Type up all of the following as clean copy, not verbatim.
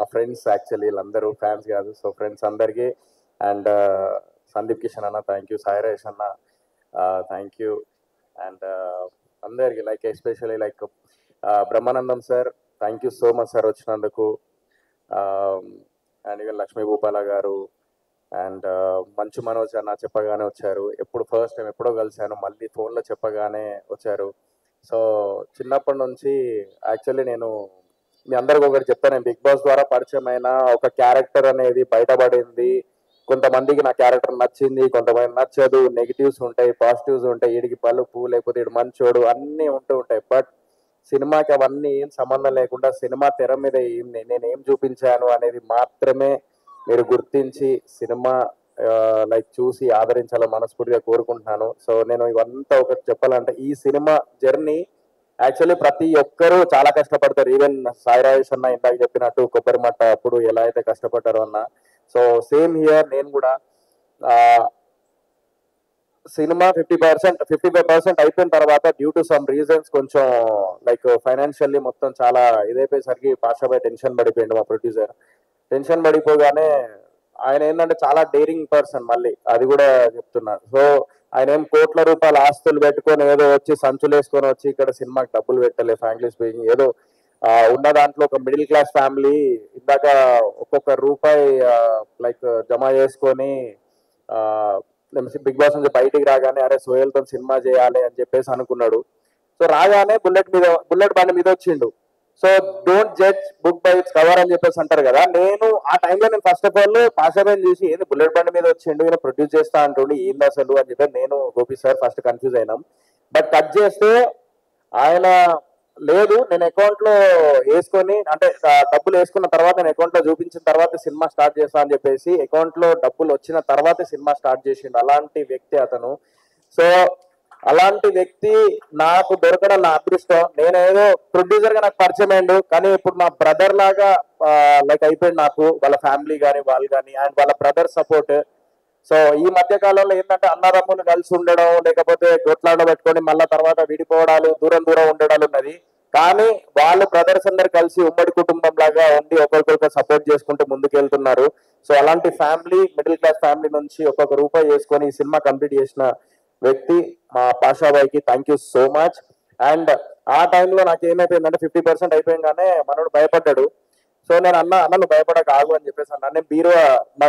నా friends actually వీళ్ళందరూ fans కాదు, సో ఫ్రెండ్స్ అందరికీ. అండ్ సందీప్ కిషన్ అన్న థ్యాంక్ యూ, సాయిరాజ్ అన్న థ్యాంక్ యూ. అండ్ అందరికి like especially like Brahmanandam sir, thank you so much sir వచ్చినందుకు. అండ్ ఇక లక్ష్మీ భూపాల గారు అండ్ మంచు మనోజ్ అన్న చెప్పగానే వచ్చారు. ఎప్పుడు ఫస్ట్ టైం ఎప్పుడో కలిశాను, మళ్ళీ ఫోన్లో చెప్పగానే వచ్చారు. సో చిన్నప్పటి నుంచి యాక్చువల్లీ నేను మీ అందరికి ఒకటి చెప్తాను, నేను బిగ్ బాస్ ద్వారా పరిచయం అయిన ఒక క్యారెక్టర్ అనేది బయటపడింది. కొంతమందికి నా క్యారెక్టర్ నచ్చింది, కొంతమంది నచ్చదు, నెగిటివ్స్ ఉంటాయి, పాజిటివ్స్ ఉంటాయి, ఈడికి పళ్ళు పువ్వు లేకపోతే ఈడు మంచోడు అన్నీ ఉంటూ ఉంటాయి. బట్ సినిమాకి అవన్నీ ఏం సంబంధం లేకుండా సినిమా తెర మీద నేనేం చూపించాను అనేది మాత్రమే మీరు గుర్తించి సినిమా లైక్ చూసి ఆదరించాలని మనస్ఫూర్తిగా కోరుకుంటున్నాను. సో నేను ఇవంతా ఒకటి చెప్పాలంటే ఈ సినిమా జర్నీ యాక్చువల్లీ ప్రతి ఒక్కరూ చాలా కష్టపడతారు. ఈవెన్ సాయిరాజేష్ అన్న ఇందాక చెప్పినట్టు కొబ్బరిమట్ట అప్పుడు ఎలా అయితే కష్టపడ్డారో అన్న, సో సేమ్ హియర్ నేను కూడా సినిమా 55% అయిపోయిన తర్వాత డ్యూ టు సమ్ రీజన్స్ కొంచెం లైక్ ఫైనాన్షియల్లీ మొత్తం చాలా ఇదైపోయేసరికి పాషాబాయ్ టెన్షన్ పడిపోయింది. మా ప్రొడ్యూసర్ టెన్షన్ పడిపోగానే ఆయన ఏంటంటే చాలా డేరింగ్ పర్సన్, మళ్ళీ అది కూడా చెప్తున్నారు. సో ఆయన ఏం కోట్ల రూపాయల ఆస్తులు పెట్టుకొని ఏదో వచ్చి సంచులు వేసుకొని వచ్చి ఇక్కడ సినిమాకి డబ్బులు పెట్టలే. ఫ్రాంక్లీ స్పీకింగ్ ఏదో ఉన్న దాంట్లో ఒక మిడిల్ క్లాస్ ఫ్యామిలీ ఇందాక ఒక్కొక్క రూపాయి లైక్ జమ చేసుకొని బిగ్ బాస్ నుంచి బయటికి రాగానే అరే సోయల్తో సినిమా చేయాలి అని చెప్పేసి అనుకున్నాడు. సో రాగానే బుల్లెట్ బండి మీద వచ్చిండు. So don't judge book by its cover అని చెప్పేసి అంటారు కదా. నేను ఆ టైంలో నేను ఫస్ట్ ఆఫ్ ఆల్ పాషాబాయ్ చూసి ఏంది బుల్లెట్ బండి మీద వచ్చిండు, ఈయన ప్రొడ్యూస్ చేస్తా అంటుండు, ఏంది అసలు అని చెప్పి నేను గోపి సార్ ఫస్ట్ కన్ఫ్యూజ్ అయినాం. బట్ కట్ చేస్తే ఆయన లేదు, నేను అకౌంట్ లో వేసుకొని అంటే డబ్బులు వేసుకున్న తర్వాత నేను అకౌంట్ లో చూపించిన తర్వాత సినిమా స్టార్ట్ చేస్తా అని చెప్పేసి అకౌంట్ లో డబ్బులు వచ్చిన తర్వాత సినిమా స్టార్ట్ చేసిండు. అలాంటి వ్యక్తి అతను. సో అలాంటి వ్యక్తి నాకు దొరకడం నా అదృష్టం. నేనేదో ప్రొడ్యూసర్ గా నాకు పరిచయం అయ్యిండు, కానీ ఇప్పుడు నా బ్రదర్ లాగా లైక్ అయిపోయింది నాకు. వాళ్ళ ఫ్యామిలీ కానీ వాళ్ళు కానీ అండ్ వాళ్ళ బ్రదర్ సపోర్ట్. సో ఈ మధ్య కాలంలో ఏంటంటే అన్నదమ్ములు కలిసి ఉండడం లేకపోతే గొట్లాడ పెట్టుకొని మళ్ళా తర్వాత విడిపోవడాలు దూరం ఉండడాలు ఉన్నది. కానీ వాళ్ళు బ్రదర్స్ అందరు కలిసి ఉమ్మడి కుటుంబం లాగా ఉండి ఒకరికొకరు సపోర్ట్ చేసుకుంటూ ముందుకెళ్తున్నారు. సో అలాంటి ఫ్యామిలీ, మిడిల్ క్లాస్ ఫ్యామిలీ నుంచి ఒక్కొక్క రూపాయి చేసుకొని ఈ సినిమా కంప్లీట్ చేసిన వ్యక్తి మా పాషాబాయ్కి thank you so much. And ఆ టైంలో నాకు ఏమైపోయిందంటే 50% అయిపోయింగానే మనోడు భయపడ్డాడు. సో నేను అన్న నువ్వు భయపడక ఆగు అని చెప్పేసి అన్నా. నేను బీరువా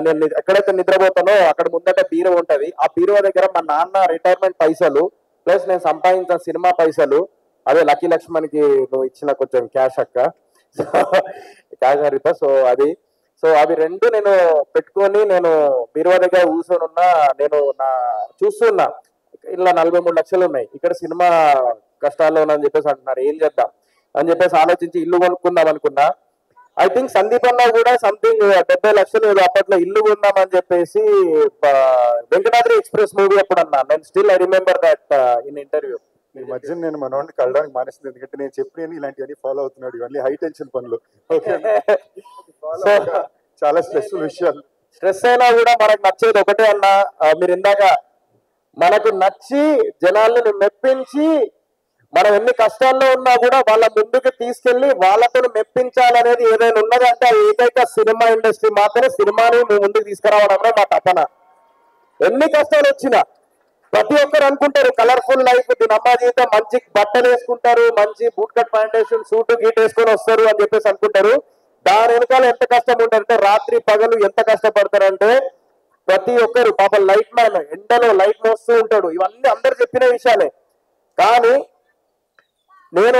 నేను ఎక్కడైతే నిద్రపోతానో అక్కడ ముందట బీరువా ఉంటది. ఆ బీరువా దగ్గర మా నాన్న రిటైర్మెంట్ పైసలు ప్లస్ నేను సంపాదించిన సినిమా పైసలు, అదే లక్కీ లక్ష్మణ్కి నువ్వు ఇచ్చిన కొంచెం క్యాష్ అక్క, క్యాష్ హరిత, సో అవి రెండు నేను పెట్టుకొని నేను బీరువా దగ్గర కూర్చొని ఉన్నా. నేను చూస్తున్నా ఇలా 43 లక్షలు ఉన్నాయి, ఇక్కడ సినిమా కష్టాల్లో అని చెప్పేసి అంటున్నారు, ఏం చేద్దాం అని చెప్పేసి ఆలోచించి ఇల్లు కొనుక్కుందాం అనుకున్నా. ఐ థింక్ సందీప్ అన్న కూడా సంథింగ్ 70 లక్షలు అప్పట్లో ఇల్లు కొందామని చెప్పేసి వెంకటాద్రి ఎక్స్ప్రెస్ మూవీ అప్పుడు అన్నా. నేను still I remember that in interview. ఈ మధ్య నేను మనోడిని కలడానికి మానేసింది, ఎందుకంటే నేను చెప్పిన ఇలాంటివన్నీ ఫాలో అవుతున్నాడు. ఇవన్నీ హై టెన్షన్ పనులు. చాలా స్ట్రెస్ఫుల్ విషయాలు. స్ట్రెస్ అయినా కూడా మనకు నచ్చేది ఒకటే అన్న, మీరు ఇందాక మనకు నచ్చి జనాల్ని మెప్పించి మనం ఎన్ని కష్టాల్లో ఉన్నా కూడా వాళ్ళ ముందుకు తీసుకెళ్లి వాళ్ళతో మెప్పించాలనేది ఏదైనా ఉన్నదంటే ఏకైక సినిమా ఇండస్ట్రీ మాత్రమే. సినిమాని ముందుకు తీసుకురావడమే మా తపన. ఎన్ని కష్టాలు వచ్చినా ప్రతి ఒక్కరు అనుకుంటారు కలర్ఫుల్ లైఫ్, దీని అమ్మ జీవితం, మంచి బట్టలు వేసుకుంటారు, మంచి బూట్ కట్ ప్యాంటేషన్ సూట్ గీట్ వేసుకొని వస్తారు అని చెప్పేసి అనుకుంటారు. దాని వెనకాల ఎంత కష్టం ఉంటారంటే రాత్రి పగలు ఎంత కష్టపడతారంటే ప్రతి ఒక్కరు పాపం లైట్ మ్యాన్ ఎండలో లైట్ మోస్తూ ఉంటాడు. ఇవన్నీ అందరు చెప్పిన విషయాలే. కానీ నేను